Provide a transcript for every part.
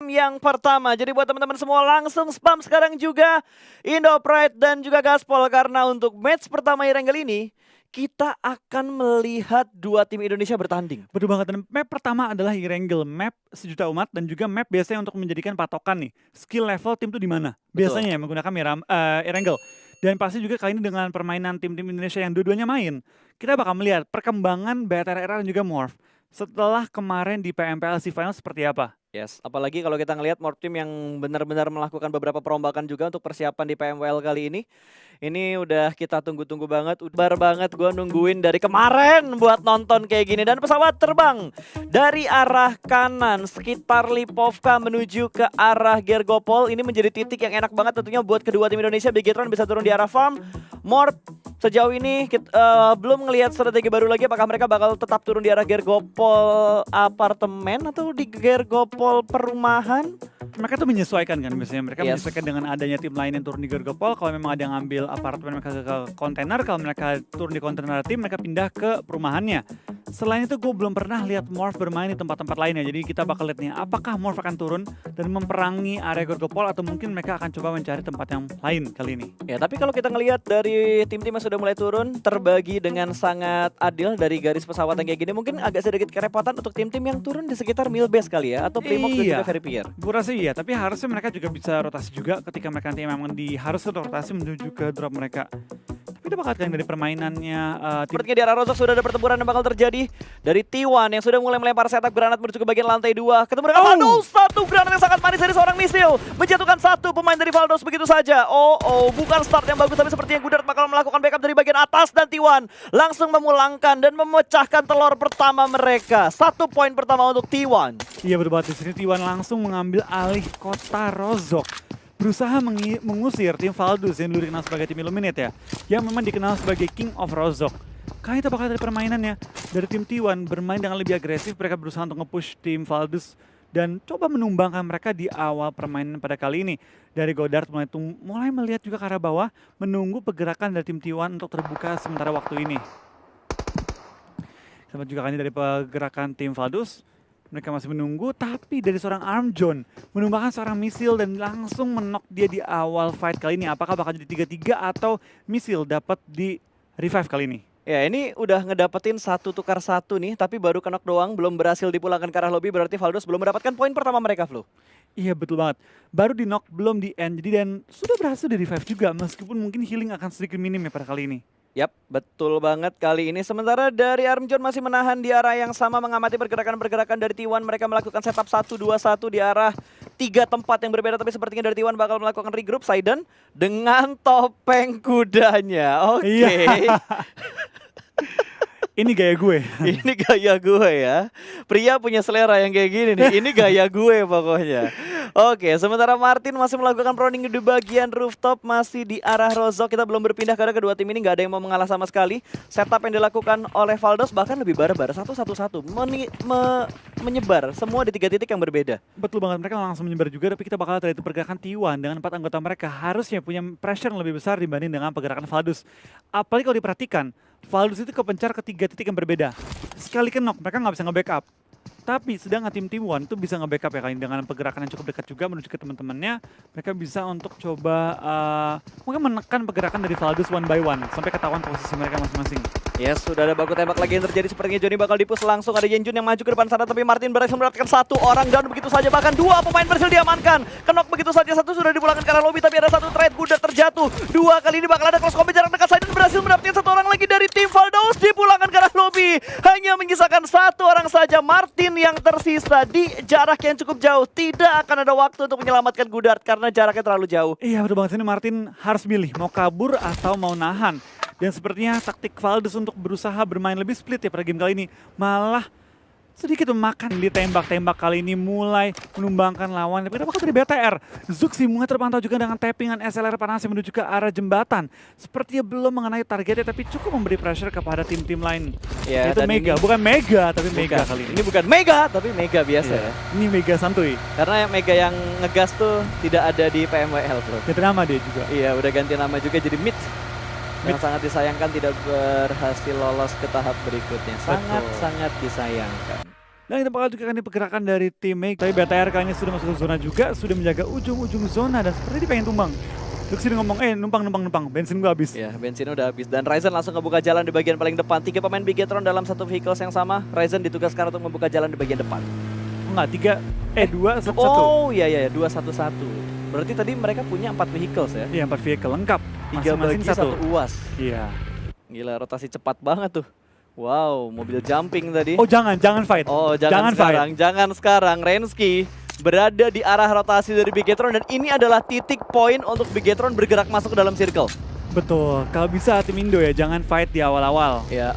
yang pertama. Jadi buat teman-teman semua langsung spam sekarang juga Indo Pride dan juga Gaspol. Karena untuk match pertama Erangel ini, kita akan melihat dua tim Indonesia bertanding. Betul banget, dan map pertama adalah Erangel, map sejuta umat dan juga map biasanya untuk menjadikan patokan nih skill level tim tuh di mana. Biasanya ya menggunakan Erangel. Dan pasti juga kali ini dengan permainan tim-tim Indonesia yang dua-duanya main, kita bakal melihat perkembangan BTRR dan juga Morph setelah kemarin di PMPLC Final seperti apa. Yes, apalagi kalau kita ngelihat Morph Team yang benar-benar melakukan beberapa perombakan juga untuk persiapan di PMWL kali ini. Ini udah kita tunggu-tunggu banget, udah banget gue nungguin dari kemarin buat nonton kayak gini. Dan pesawat terbang dari arah kanan sekitar Lipovka menuju ke arah Gergopol. Ini menjadi titik yang enak banget tentunya buat kedua tim Indonesia. Bigetron bisa turun di arah farm. Morph sejauh ini belum ngelihat strategi baru lagi, apakah mereka bakal tetap turun di arah Gergopol apartemen atau di Gergopol perumahan? Mereka tuh menyesuaikan kan, biasanya mereka menyesuaikan dengan adanya tim lain yang turun di Gergopol. Kalau memang ada yang ngambil apartemen mereka ke kontainer, kalau mereka turun di kontainer tim, mereka pindah ke perumahannya. Selain itu gue belum pernah lihat Morph bermain di tempat-tempat lainnya, jadi kita bakal lihat nih apakah Morph akan turun dan memperangi area Gergopol atau mungkin mereka akan coba mencari tempat yang lain kali ini. Ya, tapi kalau kita ngelihat dari tim-tim yang sudah mulai turun, terbagi dengan sangat adil dari garis pesawat yang kayak gini, mungkin agak sedikit kerepotan untuk tim-tim yang turun di sekitar Milbase kali ya, atau Primox dan juga Veripier. Gue rasa iya, tapi harusnya mereka juga bisa rotasi juga ketika mereka nanti memang harus rotasi menuju ke drop mereka. Tapi kita bakal lihat dari permainannya. Sepertinya di arah Rozok sudah ada pertempuran yang bakal terjadi dari T1 yang sudah mulai melempar setup granat menuju ke bagian lantai 2. Ketemu dengan Valdos, satu granat yang sangat manis dari seorang misil, menjatuhkan satu pemain dari Valdos begitu saja. Bukan start yang bagus, tapi sepertinya Gudard bakal melakukan backup dari bagian atas dan T1 langsung memulangkan dan memecahkan telur pertama mereka. 1 poin pertama untuk T1. Iya betul banget, di sini T1 langsung mengambil alih kota Rozok. Berusaha mengusir tim Valdos yang dulu dikenal sebagai tim Illuminate ya, yang memang dikenal sebagai King of Rozok. Kali kita bakal dari permainannya dari tim T1 bermain dengan lebih agresif, mereka berusaha untuk nge-push tim Valdos dan coba menumbangkan mereka di awal permainan pada kali ini. Dari Godard mulai melihat juga ke arah bawah, menunggu pergerakan dari tim T1 untuk terbuka sementara waktu ini. Sama juga kali ini dari pergerakan tim Valdos, mereka masih menunggu, tapi dari seorang Armjon menumbangkan seorang misil dan langsung menok dia di awal fight kali ini. Apakah bakal jadi 3-3 atau misil dapat di revive kali ini? Ya, ini udah ngedapetin 1 tukar 1 nih, tapi baru kenok doang, belum berhasil dipulangkan ke arah lobby, berarti Valdos belum mendapatkan poin pertama mereka, Flo. Iya betul banget, baru di knock belum di end, jadi dan sudah berhasil di revive juga, meskipun mungkin healing akan sedikit minim ya pada kali ini. Yap, betul banget kali ini. Sementara dari Armjon masih menahan di arah yang sama, mengamati pergerakan-pergerakan dari T1. Mereka melakukan setup 1-2-1 di arah 3 tempat yang berbeda. Tapi sepertinya dari T1 bakal melakukan regroup. Saiden dengan topeng kudanya. Oke. Ini gaya gue. Ini gaya gue ya. Pria punya selera yang kayak gini nih. Ini gaya gue pokoknya. Oke, sementara Martin masih melakukan proning di bagian rooftop, masih di arah Rozok. Kita belum berpindah karena kedua tim ini nggak ada yang mau mengalah sama sekali. Setup yang dilakukan oleh Valdos bahkan lebih barbar, 1-1-1, menyebar semua di 3 titik yang berbeda. Betul banget, mereka langsung menyebar juga, tapi kita bakal lihat itu pergerakan T1 dengan 4 anggota mereka harusnya punya pressure yang lebih besar dibanding dengan pergerakan Valdos. Apalagi kalau diperhatikan, Valdos itu kepencar ke 3 titik yang berbeda. Sekali knock, mereka nggak bisa nge-backup. Tapi sedangkan tim T1 itu bisa nge-backup ya, dengan pergerakan yang cukup dekat juga menuju ke teman-temannya. Mereka bisa untuk coba mungkin menekan pergerakan dari Valdos one by one sampai ketahuan posisi mereka masing-masing. Yes, sudah ada baku tembak lagi yang terjadi. Sepertinya Johnny bakal dipus langsung. Ada Yenjun yang maju ke depan sana, tapi Martin berhasil mendapatkan 1 orang down begitu saja. Bahkan 2 pemain berhasil diamankan. Kenok begitu saja, 1 sudah dipulangkan ke arah lobby, tapi ada 1 trade Gudard terjatuh. 2 kali ini bakal ada close combat jarak dekat. Saiden berhasil mendapatkan 1 orang lagi dari tim Valdos, dipulangkan ke arah lobby. Hanya menyisakan 1 orang saja, Martin yang tersisa di jarak yang cukup jauh. Tidak akan ada waktu untuk menyelamatkan Gudard karena jaraknya terlalu jauh. Iya betul banget, sini Martin harus milih mau kabur atau mau nahan. Dan sepertinya taktik Valdos untuk berusaha bermain lebih split ya pada game kali ini malah sedikit memakan di tembak-tembak kali ini, mulai menumbangkan lawan. Tapi bakal dari BTR, Zuxi mulai terpantau juga dengan tappingan SLR panas yang menuju ke arah jembatan. Sepertinya belum mengenai targetnya, tapi cukup memberi pressure kepada tim-tim lain. Ya, itu Mega, bukan Mega tapi Mega kali ini. Ini bukan Mega tapi Mega biasa ya. Ini Mega santuy. Karena Mega yang ngegas tuh tidak ada di PMWL, bro. Ganti nama dia juga. Iya, udah ganti nama juga jadi Mid. Yang sangat disayangkan tidak berhasil lolos ke tahap berikutnya. Sangat-sangat disayangkan. Dan kita bakal juga akan dipergerakan dari tim Make. Tapi BTR kali ini sudah masuk ke zona juga, sudah menjaga ujung-ujung zona dan seperti dia pengen tumbang. Luxi ngomong, numpang, bensin gua habis. Ya, bensinnya udah habis dan Ryzen langsung ngebuka jalan di bagian paling depan. 3 pemain Bigetron dalam satu vehicles yang sama. Ryzen ditugaskan untuk membuka jalan di bagian depan. Enggak, 2, 1, 1. Oh iya, 2-1-1. Berarti tadi mereka punya 4 vehicles ya? Iya, 4 vehicle lengkap. 3 bagi 1 UAS. Iya. Gila, rotasi cepat banget tuh. Wow, mobil jumping tadi. Oh jangan fight. Oh, jangan sekarang. Rensky berada di arah rotasi dari Bigetron dan ini adalah titik poin untuk Bigetron bergerak masuk ke dalam circle. Betul, kalau bisa tim Indo ya jangan fight di awal-awal. Ya,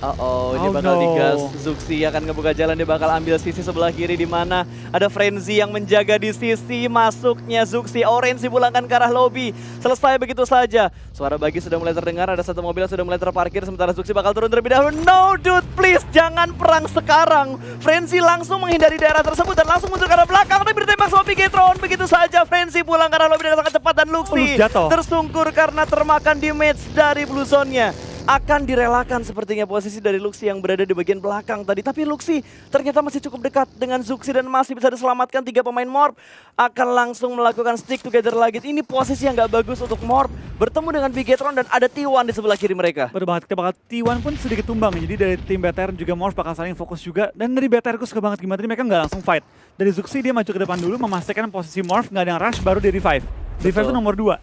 ini bakal digas. Zuxi akan ngebuka jalan, dia bakal ambil sisi sebelah kiri di mana ada Frenzy yang menjaga di sisi masuknya Zuxi. Orange dipulangkan ke arah lobby. Selesai begitu saja. Suara bagi sudah mulai terdengar, ada satu mobil yang sudah mulai terparkir sementara Zuxi bakal turun terlebih dahulu. No dude, please jangan perang sekarang. Frenzy langsung menghindari daerah tersebut dan langsung mundur ke arah belakang tapi ditembak sama Bigetron. Begitu saja Frenzy pulang ke arah lobby dengan sangat cepat dan Luxi tersungkur karena termakan damage dari blue zone-nya. Akan direlakan sepertinya posisi dari Luxi yang berada di bagian belakang tadi. Tapi Luxi ternyata masih cukup dekat dengan Zuxi dan masih bisa diselamatkan. 3 pemain Morph akan langsung melakukan stick together lagi. Ini posisi yang gak bagus untuk Morph. Bertemu dengan Bigetron dan ada T1 di sebelah kiri mereka. Betul banget, kita bakal T1 pun sedikit tumbang. Jadi dari tim BTR juga Morph bakal saling fokus juga. Dan dari BTR gue suka banget gimana tadi mereka gak langsung fight. Dari Zuxi dia maju ke depan dulu memastikan posisi Morph gak ada yang rush baru di revive. Revive itu nomor 2.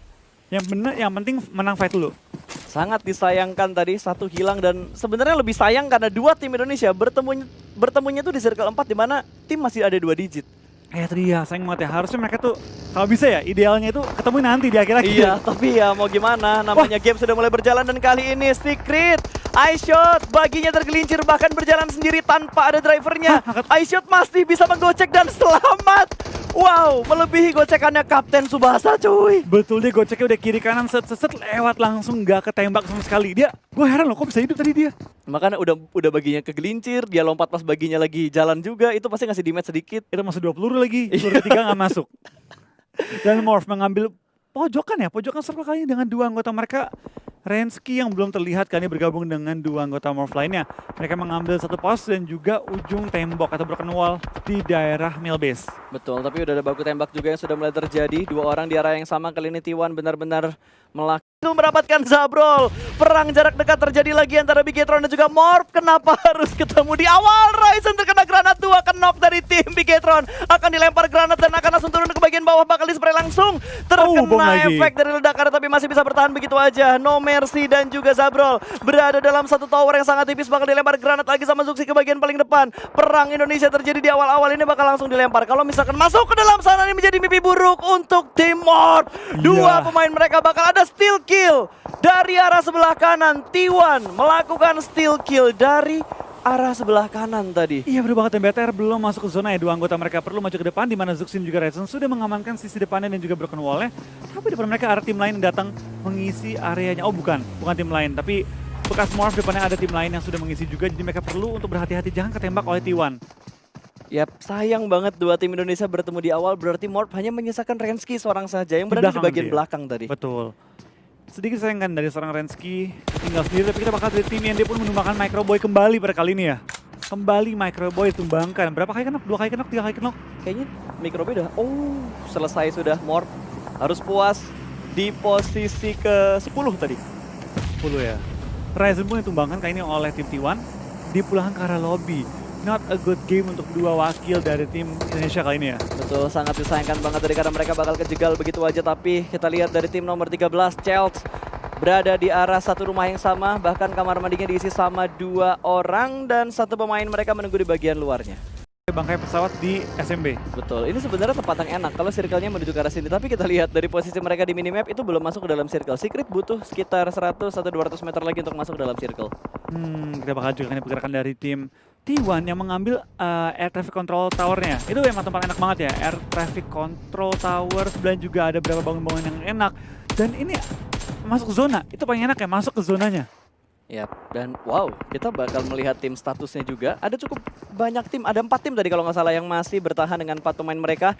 Yang penting menang fight dulu. Sangat disayangkan tadi satu hilang dan sebenarnya lebih sayang karena 2 tim Indonesia bertemunya tuh di circle 4 di mana tim masih ada 2 digit. Tadi ya sayang banget ya, harusnya mereka tuh kalau bisa ya idealnya itu ketemu nanti di akhir-akhir. Iya, tapi ya mau gimana, namanya game sudah mulai berjalan dan kali ini Secret iShot baginya tergelincir bahkan berjalan sendiri tanpa ada drivernya. iShot masih bisa menggocek dan selamat. Wow, melebihi gocekannya Kapten Tsubasa cuy. Betul, dia goceknya udah kiri kanan set lewat langsung gak ketembak sama sekali. Gue heran loh kok bisa hidup tadi dia. Makanya udah baginya kegelincir, dia lompat pas baginya lagi jalan juga, itu pasti ngasih damage sedikit. Itu masuk 2 peluru lagi, peluru ketiga gak masuk. Dan Morph mengambil pojokan circle kali ini dengan 2 anggota mereka. Rensky yang belum terlihat kali ini bergabung dengan 2 anggota Morph lainnya. Mereka mengambil satu pos dan juga ujung tembok atau broken wall di daerah mill base. Betul, tapi udah ada baku tembak juga yang sudah mulai terjadi. 2 orang di arah yang sama, kali ini T1 benar-benar mendapatkan Zabrol. Perang jarak dekat terjadi lagi antara Bigetron dan juga Morph. Kenapa harus ketemu di awal? Ryzen terkena granat 2, akan knock dari tim Bigetron. Akan dilempar granat dan akan langsung turun ke bagian bawah, bakal dispray langsung. Terkena efek dari ledakan tapi masih bisa bertahan begitu aja. No Mercy dan juga Zabrol berada dalam satu tower yang sangat tipis, bakal dilempar granat lagi sama Zuxi ke bagian paling depan. Perang Indonesia terjadi di awal-awal ini bakal langsung dilempar. Kalau misalkan masuk ke dalam sana ini menjadi mimpi buruk untuk tim Morph. 2 pemain mereka bakal ada steal kill dari arah sebelah kanan. T1 melakukan steal kill dari arah sebelah kanan tadi. Iya bener banget, BTR belum masuk ke zona ya. 2 anggota mereka perlu maju ke depan di mana Zuxin juga Ryzen sudah mengamankan sisi depannya dan juga broken wall-nya. Tapi depan mereka ada tim lain yang datang mengisi areanya. Oh bukan tim lain, tapi bekas Morph depannya ada tim lain yang sudah mengisi juga. Jadi mereka perlu untuk berhati-hati jangan ketembak oleh T1. Yap, sayang banget 2 tim Indonesia bertemu di awal, berarti Morph hanya menyisakan Rensky seorang saja yang berada di bagian belakang tadi. Betul. Sedikit sayang kan dari seorang Rensky tinggal sendiri, tapi kita bakal dari tim yang dia pun menumbangkan Microboy kembali pada kali ini ya. Kembali Microboy tumbangkan. Berapa kali kenok? 2 kali kenok? 3 kali kenok? Kayaknya Microboy udah, selesai sudah. Morph harus puas di posisi ke-10 tadi. 10 ya. Ryzen pun ditumbangkan kali ini oleh tim T1. Dipulangkan ke arah lobby. Not a good game untuk 2 wakil dari tim Indonesia kali ini ya. Betul, sangat disayangkan banget dari karena mereka bakal kejegal begitu aja. Tapi kita lihat dari tim nomor 13, Chels berada di arah satu rumah yang sama. Bahkan kamar mandinya diisi sama 2 orang dan 1 pemain mereka menunggu di bagian luarnya. Bangkai pesawat di SMB. Betul, ini sebenarnya tempat yang enak kalau circle-nya menuju ke arah sini. Tapi kita lihat dari posisi mereka di minimap itu belum masuk ke dalam circle. Secret butuh sekitar 100 atau 200 meter lagi untuk masuk ke dalam circle. Kita bakal juga ini pergerakan dari tim T1 yang mengambil air traffic control towernya. Itu emang tempat enak banget ya, air traffic control tower. Sebelah juga ada beberapa bangunan-bangunan yang enak. Dan ini masuk zona, itu paling enak ya, masuk ke zonanya. Yap, dan wow, kita bakal melihat tim statusnya juga. Ada cukup banyak tim, ada 4 tim tadi kalau nggak salah yang masih bertahan dengan 4 pemain mereka.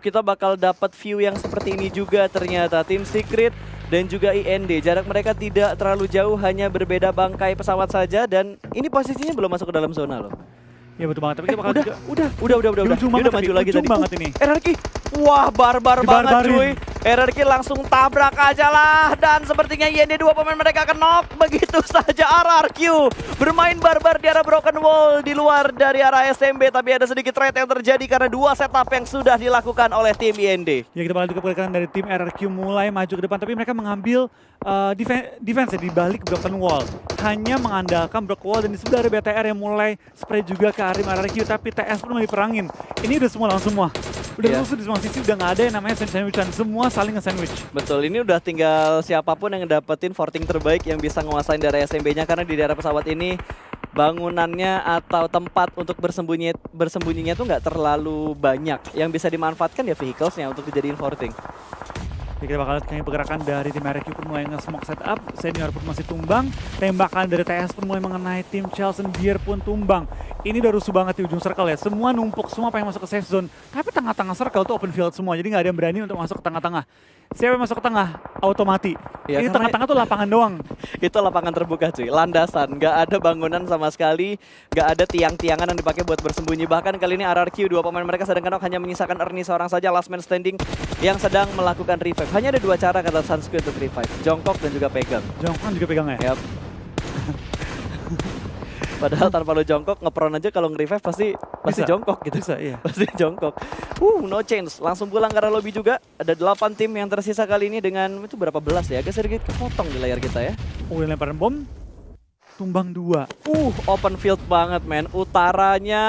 Kita bakal dapat view yang seperti ini juga ternyata. Tim Secret dan juga IND, jarak mereka tidak terlalu jauh, hanya berbeda bangkai pesawat saja. Dan ini posisinya belum masuk ke dalam zona loh. Ya betul banget, tapi kita bakal Udah. juga Udah. di ujung Dia banget udah maju lagi tadi. banget ini. RRQ, wah barbar banget cuy. RRQ langsung tabrak aja lah. Dan sepertinya IND dua pemain mereka knock. Begitu saja RRQ bermain barbar di arah broken wall di luar dari arah SMB. Tapi ada sedikit trade yang terjadi karena dua setup yang sudah dilakukan oleh tim IND. Ya kita bakal juga pergerakan dari tim RRQ mulai maju ke depan, tapi mereka mengambil defense di balik broken wall. Hanya mengandalkan broken wall dan di sebelah ada BTR yang mulai spray juga ke Arim RRQ, tapi TS pun mau diperangin. Ini udah semua langsung semua. Udah rusuh di semua sisi, udah nggak ada yang namanya sandwich-sandwichan. Semua saling nge-sandwich. Betul, ini udah tinggal siapapun yang dapetin forting terbaik yang bisa nguasain daerah SMB-nya. Karena di daerah pesawat ini bangunannya atau tempat untuk bersembunyinya tuh nggak terlalu banyak. Yang bisa dimanfaatkan ya vehicles-nya untuk dijadiin forting. Ya, kita bakal lihat pergerakan dari tim RRQ pun mulai nge-smoke setup. Senior pun masih tumbang. Tembakan dari TS pun mulai mengenai tim Chelsea Beer pun tumbang. Ini udah rusuh banget di ujung circle ya. Semua numpuk, semua pengen masuk ke safe zone. Tapi tengah-tengah circle tuh open field semua. Jadi nggak ada yang berani untuk masuk ke tengah-tengah. Siapa yang masuk ke tengah? Automati. Ya, ini tengah-tengah tuh lapangan doang. Itu lapangan terbuka cuy, landasan, nggak ada bangunan sama sekali, nggak ada tiang-tiangan yang dipakai buat bersembunyi. Bahkan kali ini RRQ, dua pemain mereka sedang kenok hanya menyisakan Ernie seorang saja, last man standing yang sedang melakukan revive. Hanya ada dua cara kata Sunsquid untuk revive, jongkok dan juga pegang. Jongkok juga pegang ya? Yap. Padahal tanpa lo jongkok, ngepron aja kalau nge-revive pasti jongkok gitu. Bisa, iya. Pasti jongkok. No change. Langsung pulang ke arah lobby juga. Ada 8 tim yang tersisa kali ini dengan itu berapa belas ya? Agak sedikit kepotong di layar kita ya. Udah lemparan bom. Tumbang 2. Open field banget men. Utaranya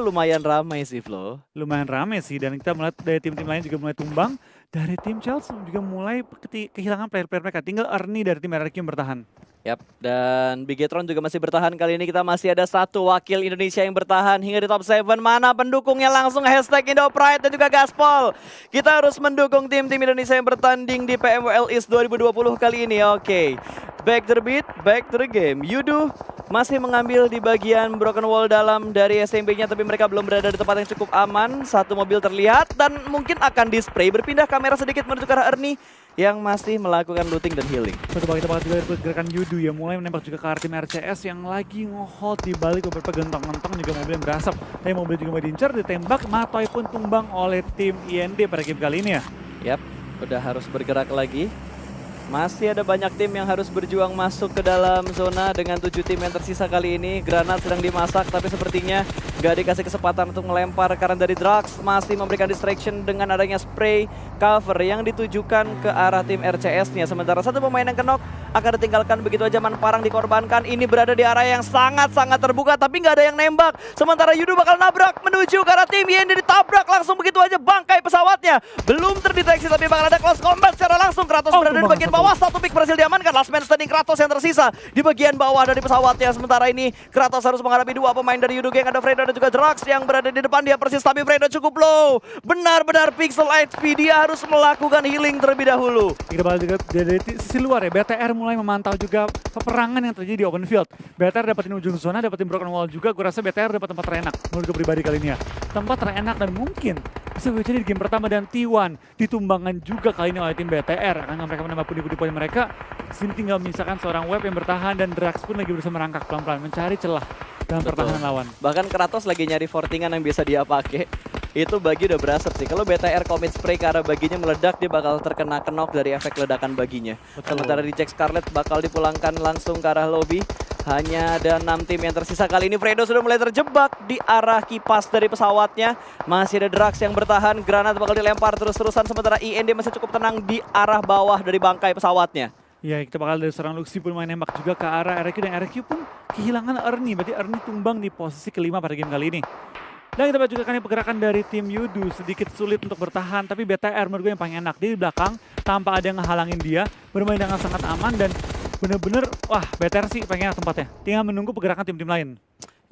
lumayan ramai sih Flo. Lumayan rame sih, dan kita melihat dari tim-tim lain juga mulai tumbang. Dari tim Chelsea juga mulai kehilangan player-player mereka. Tinggal Ernie dari tim RRQ yang bertahan. Yap, dan Bigetron juga masih bertahan. Kali ini kita masih ada satu wakil Indonesia yang bertahan hingga di top 7. Mana pendukungnya? Langsung hashtag IndoPride dan juga Gaspol. Kita harus mendukung tim-tim Indonesia yang bertanding di PMWL East 2020 kali ini. Oke, back to the beat, back to the game. Yudu masih mengambil di bagian broken wall dalam dari SMB-nya, tapi mereka belum berada di tempat yang cukup aman. Satu mobil terlihat dan mungkin akan di-spray. Berpindah kamera sedikit menuju ke arah Ernie yang masih melakukan looting dan healing. Betul banget, kita bakal juga pergerakan Yudu ya, mulai menembak juga ke arah tim RCS yang lagi nge-hold di balik beberapa gentong-gentong, juga mobil yang berasap. Tapi mobil juga mau diincar, ditembak, Matoy pun tumbang oleh tim IND pada game kali ini ya. Yap, udah harus bergerak lagi. Masih ada banyak tim yang harus berjuang masuk ke dalam zona dengan 7 tim yang tersisa kali ini. Granat sedang dimasak tapi sepertinya gak dikasih kesempatan untuk melempar karena dari Drax masih memberikan distraction dengan adanya spray cover yang ditujukan ke arah tim RCS-nya. Sementara satu pemain yang kenok akan ditinggalkan begitu aja, Manparang dikorbankan. Ini berada di area yang sangat-sangat terbuka tapi gak ada yang nembak. Sementara Yudu bakal nabrak menuju ke arah tim IND, ditabrak langsung begitu aja bangkai pesawatnya. Belum terdeteksi tapi bakal ada close combat secara langsung. Kratos berada di bagian bawah, satu pick berhasil diamankan. Last man standing Kratos yang tersisa di bagian bawah dari pesawatnya. Sementara ini Kratos harus menghadapi dua pemain dari Yudu Gang, ada Fredo dan juga Drax yang berada di depan dia persis, tapi Fredo cukup low. Benar-benar pixel HP, dia harus melakukan healing terlebih dahulu. Kita bakal juga dari sisi luar ya, BTR mulai memantau juga peperangan yang terjadi di open field. BTR dapetin ujung zona, dapetin broken wall juga. Gue rasa BTR dapat tempat terenak menurut gue pribadi kali ini ya. Tempat terenak dan mungkin bisa jadi di game pertama, dan T1 ditumbangkan juga kali ini oleh tim BTR. Karena mereka menambah pundi-pundi poin mereka. Sini tinggal menyisakan seorang web yang bertahan, dan Drax pun lagi berusaha merangkak pelan-pelan mencari celah dalam pertahanan lawan. Bahkan Kratos lagi nyari fortingan yang bisa dia pakai. Itu bagi udah berasap sih. Kalau BTR commit spray ke arah baginya meledak, dia bakal terkena kenok dari efek ledakan baginya. Sementara di Jack Scarlet bakal dipulangkan langsung ke arah lobby. Hanya ada 6 tim yang tersisa kali ini. Fredo sudah mulai terjebak di arah kipas dari pesawatnya. Masih ada Drax yang bertahan. Granat bakal dilempar terus-terusan. Sementara IND masih cukup tenang di arah bawah dari bangkai pesawatnya. Ya, kita bakal dari seorang Luxi pun main nembak juga ke arah RRQ, dan RRQ pun kehilangan Ernie. Berarti Ernie tumbang di posisi kelima pada game kali ini. Dan kita juga kan pergerakan dari tim Yudu sedikit sulit untuk bertahan, tapi BTR menurut gue yang paling enak. Dia di belakang tanpa ada yang ngehalangin dia, bermain dengan sangat aman, dan bener-bener wah BTR sih paling enak tempatnya. Tinggal menunggu pergerakan tim-tim lain.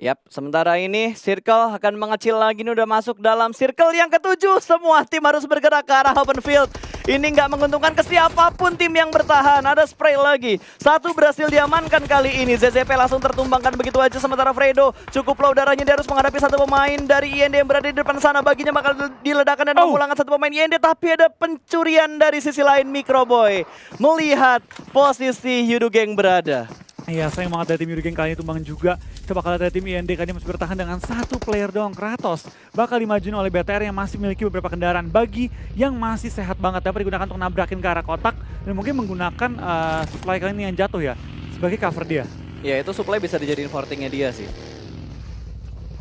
Yap, sementara ini Circle akan mengecil lagi, ini udah masuk dalam circle yang ke-7. Semua tim harus bergerak ke arah open field. Ini nggak menguntungkan ke siapapun tim yang bertahan. Ada spray lagi. Satu berhasil diamankan kali ini. ZZP langsung tertumbangkan begitu aja. Sementara Fredo cukup low darahnya. Dia harus menghadapi satu pemain dari IND yang berada di depan sana. Baginya bakal diledakkan dan memulangkan satu pemain IND. Tapi ada pencurian dari sisi lain. Microboy melihat posisi Yudu Gang berada. Iya, sayang banget dari tim Yurigen kali ini tumbang juga. Kita bakal lihat dari tim IND kali ini masih bertahan dengan satu player doang. Kratos bakal dimajuin oleh BTR yang masih memiliki beberapa kendaraan. Bagi yang masih sehat banget dapat digunakan untuk nabrakin ke arah kotak. Dan mungkin menggunakan supply kali ini yang jatuh ya sebagai cover dia. Ya itu supply bisa dijadiin fortingnya dia sih.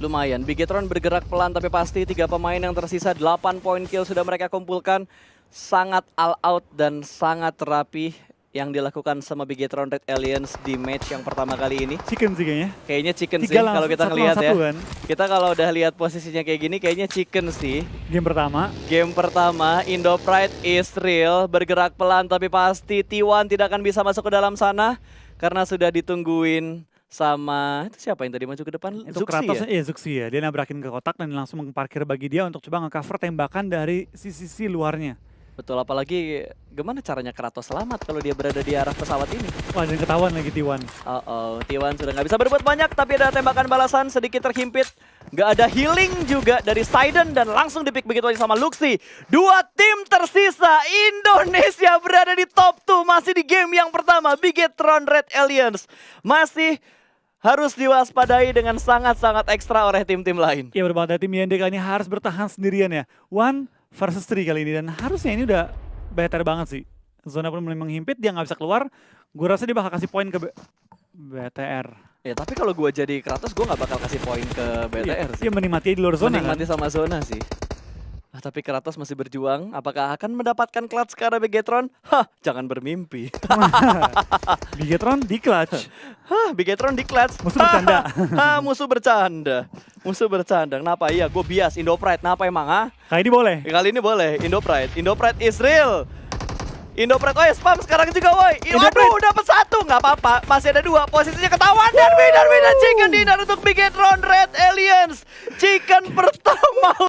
Lumayan, Bigetron bergerak pelan tapi pasti 3 pemain yang tersisa 8 poin kill sudah mereka kumpulkan. Sangat all out dan sangat rapi yang dilakukan sama Bigetron Red Aliens di match yang pertama kali ini. Chicken sih kayaknya. Kayaknya chicken sih Tiga kalau kita satu ngelihat lawan ya. satu kan. Kita kalau udah lihat posisinya kayak gini kayaknya chicken sih. Game pertama. Game pertama, Indo Pride is real, bergerak pelan tapi pasti T1 tidak akan bisa masuk ke dalam sana karena sudah ditungguin sama itu siapa yang tadi maju ke depan? Itu Zuxi Kratos, ya? Zuxi ya. Dia nabrakin ke kotak dan langsung parkir bagi dia untuk coba nge-cover tembakan dari sisi luarnya. Betul, apalagi gimana caranya Kratos selamat kalau dia berada di arah pesawat ini? Wah, dan ketahuan lagi T1. T1 sudah nggak bisa berbuat banyak tapi ada tembakan balasan sedikit terhimpit. Nggak ada healing juga dari Sidon dan langsung dipick begitu aja sama Luxi. 2 tim tersisa, Indonesia berada di top 2 masih di game yang pertama. Bigetron Red Aliens masih harus diwaspadai dengan sangat-sangat ekstra oleh tim-tim lain. Ya berbeda, tim YND kali ini harus bertahan sendirian ya. 1 versus 3 kali ini dan harusnya ini udah better banget sih. Zona pun mulai menghimpit, dia nggak bisa keluar. Gue rasa dia bakal kasih poin ke BTR. Ya tapi kalau gue jadi Kratos gue nggak bakal kasih poin ke BTR sih. Dia menikmati di luar zona Menikmati kan. sama zona sih. Tapi Kratos masih berjuang. Apakah akan mendapatkan clutch ke arah Bigetron? Hah, jangan bermimpi. Bigetron di clutch. Hah, Bigetron di clutch. Musuh bercanda. Hah, musuh bercanda. Musuh bercanda. Kenapa? Iya, gue bias Indo Pride. Kenapa emang? Ha? Kali ini boleh. Kali ini boleh. Indo Pride. Indo Pride is real. Indo Pride, oh ya spam sekarang juga woi. Aduh, dapat 1. Nggak apa-apa. Masih ada 2. Posisinya ketahuan dan winner chicken dinner untuk Bigetron Red Aliens. Chicken pertama